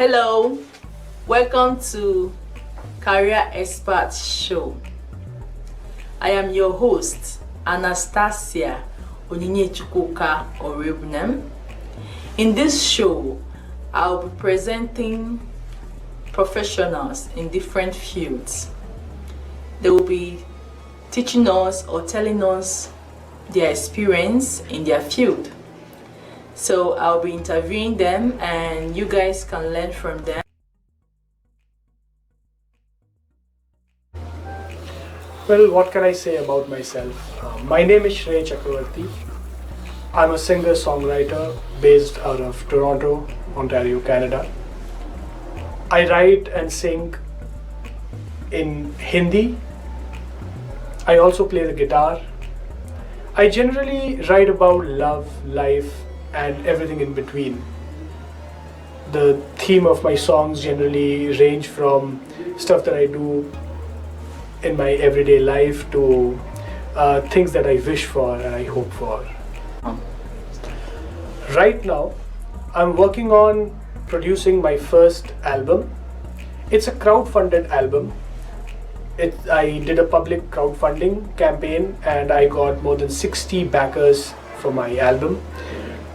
Hello, welcome to Career Expert Show. I am your host, Annastasia Onyinyechukwuka Oraegbunem. In this show, I'll be presenting professionals in different fields. They will be teaching us or telling us their experience in their field. So I'll be interviewing them and you guys can learn from them. Well, what can I say about myself? My name is Shrey Chakravorty. I'm a singer-songwriter based out of Toronto, Ontario, Canada. I write and sing in Hindi. I also play the guitar. I generally write about love, life, and everything in between. The theme of my songs generally range from stuff that I do in my everyday life to things that I wish for and I hope for. Right now, I'm working on producing my first album. It's a crowd-funded album. I did a public crowdfunding campaign and I got more than 60 backers for my album.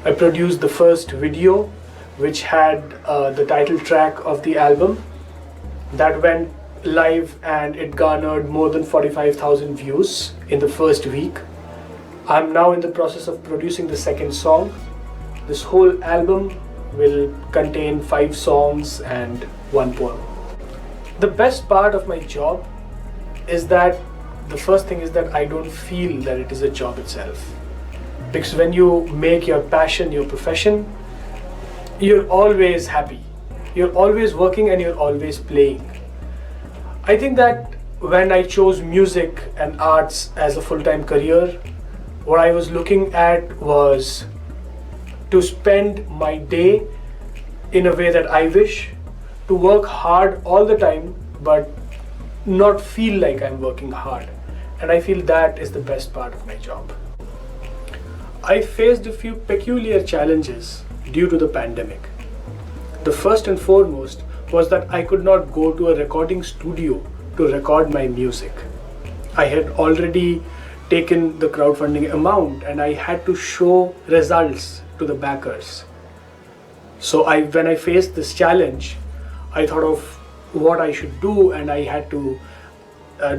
I produced the first video, which had the title track of the album. That went live and it garnered more than 45,000 views in the first week. I'm now in the process of producing the second song. This whole album will contain 5 songs and 1 poem. The best part of my job is that the first thing is that I don't feel that it is a job itself. Because when you make your passion your profession, you're always happy. You're always working and you're always playing. I think that when I chose music and arts as a full-time career, what I was looking at was to spend my day in a way that I wish, to work hard all the time, but not feel like I'm working hard. And I feel that is the best part of my job. I faced a few peculiar challenges due to the pandemic. The first and foremost was that I could not go to a recording studio to record my music. I had already taken the crowdfunding amount and I had to show results to the backers. So when I faced this challenge, I thought of what I should do and I had to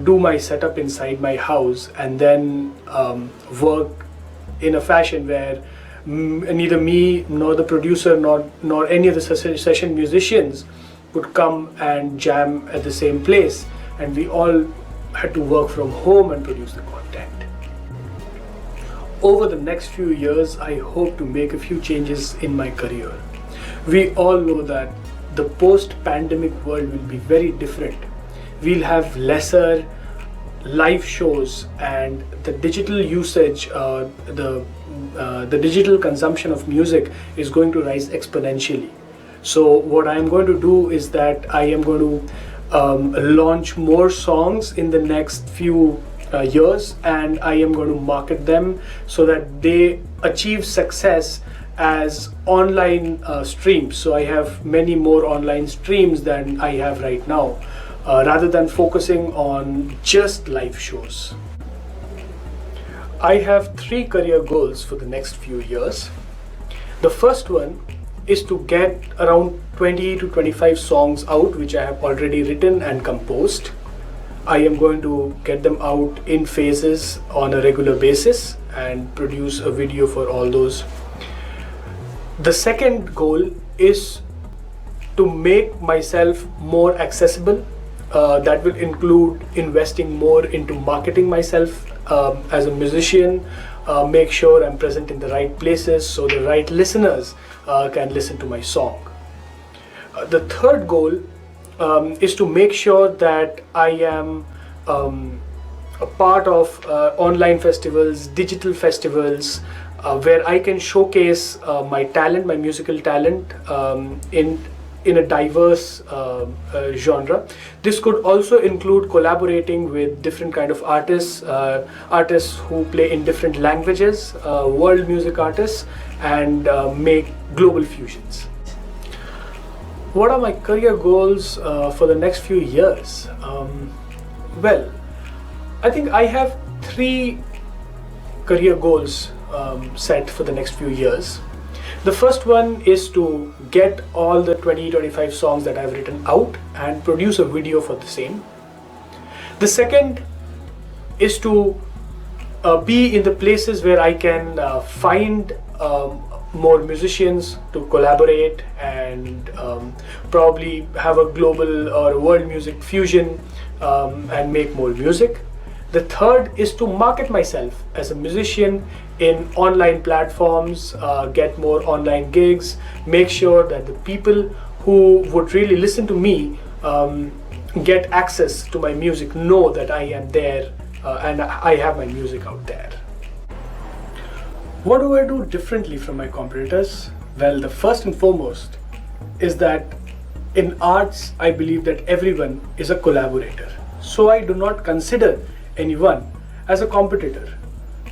do my setup inside my house and then work in a fashion where neither me nor the producer nor any of the session musicians would come and jam at the same place, and we all had to work from home and produce the content. Over the next few years, I hope to make a few changes in my career. We all know that the post-pandemic world will be very different. We'll have lesser live shows and the digital usage, the digital consumption of music is going to rise exponentially. So what I'm going to do is that I am going to launch more songs in the next few years, and I am going to market them so that they achieve success as online streams. So I have many more online streams than I have right now, rather than focusing on just live shows. I have 3 career goals for the next few years. The first one is to get around 20 to 25 songs out, which I have already written and composed. I am going to get them out in phases on a regular basis and produce a video for all those. The second goal is to make myself more accessible. That will include investing more into marketing myself as a musician, make sure I'm present in the right places so the right listeners can listen to my song. The third goal is to make sure that I am a part of online festivals, digital festivals, where I can showcase my talent, my musical talent in a diverse genre. This could also include collaborating with different kind of artists, artists who play in different languages, world music artists, and make global fusions. What are my career goals for the next few years? Well, I think I have 3 career goals set for the next few years. The first one is to get all the 20-25 songs that I've written out and produce a video for the same. The second is to be in the places where I can find more musicians to collaborate and probably have a global or world music fusion and make more music. The third is to market myself as a musician in online platforms, get more online gigs, make sure that the people who would really listen to me get access to my music, know that I am there and I have my music out there. What do I do differently from my competitors? Well, the first and foremost is that in arts, I believe that everyone is a collaborator. So I do not consider anyone as a competitor.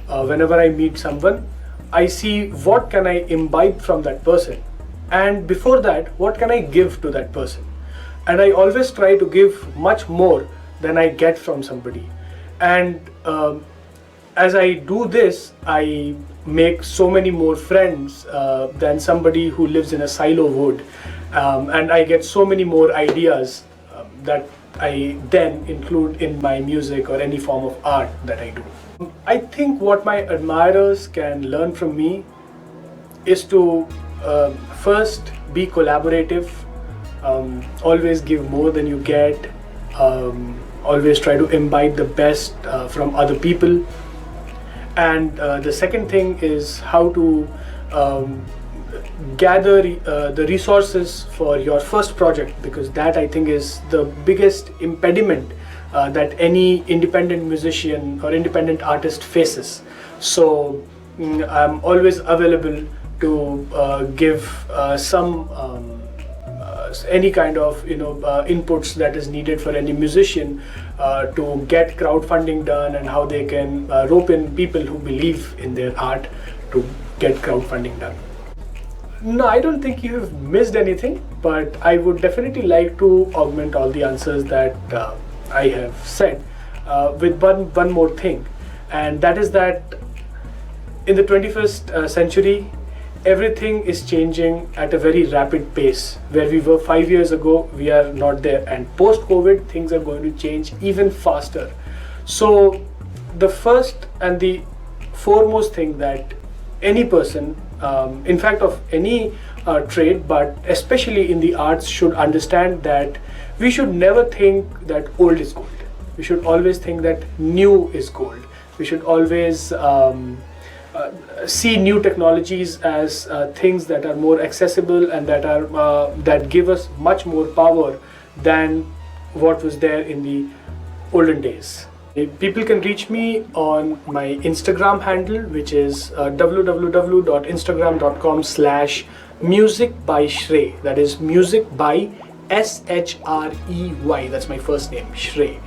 Whenever I meet someone, I see what can I imbibe from that person, and before that, what can I give to that person. And I always try to give much more than I get from somebody. And as I do this, I make so many more friends than somebody who lives in a silo would, and I get so many more ideas that I then include in my music or any form of art that I do. I think what my admirers can learn from me is to first be collaborative, always give more than you get, always try to imbibe the best from other people. And the second thing is how to gather the resources for your first project, because that I think is the biggest impediment that any independent musician or independent artist faces. So I'm always available to give some any kind of inputs that is needed for any musician to get crowdfunding done, and how they can rope in people who believe in their art to get crowdfunding done. No, I don't think you have missed anything, but I would definitely like to augment all the answers that I have said with one more thing, and that is that in the 21st century, everything is changing at a very rapid pace. Where we were 5 years ago, we are not there, and post-COVID, things are going to change even faster. So the first and the foremost thing that any person, in fact of any trade, but especially in the arts, should understand that we should never think that old is gold. We should always think that new is gold. We should always see new technologies as things that are more accessible and that give us much more power than what was there in the olden days. People can reach me on my Instagram handle, which is www.instagram.com/musicbyshrey. That is music by Shrey. That's my first name, Shrey.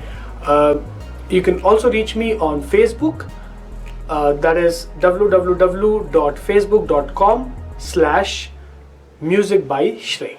You can also reach me on Facebook. That is www.facebook.com/musicbyshrey.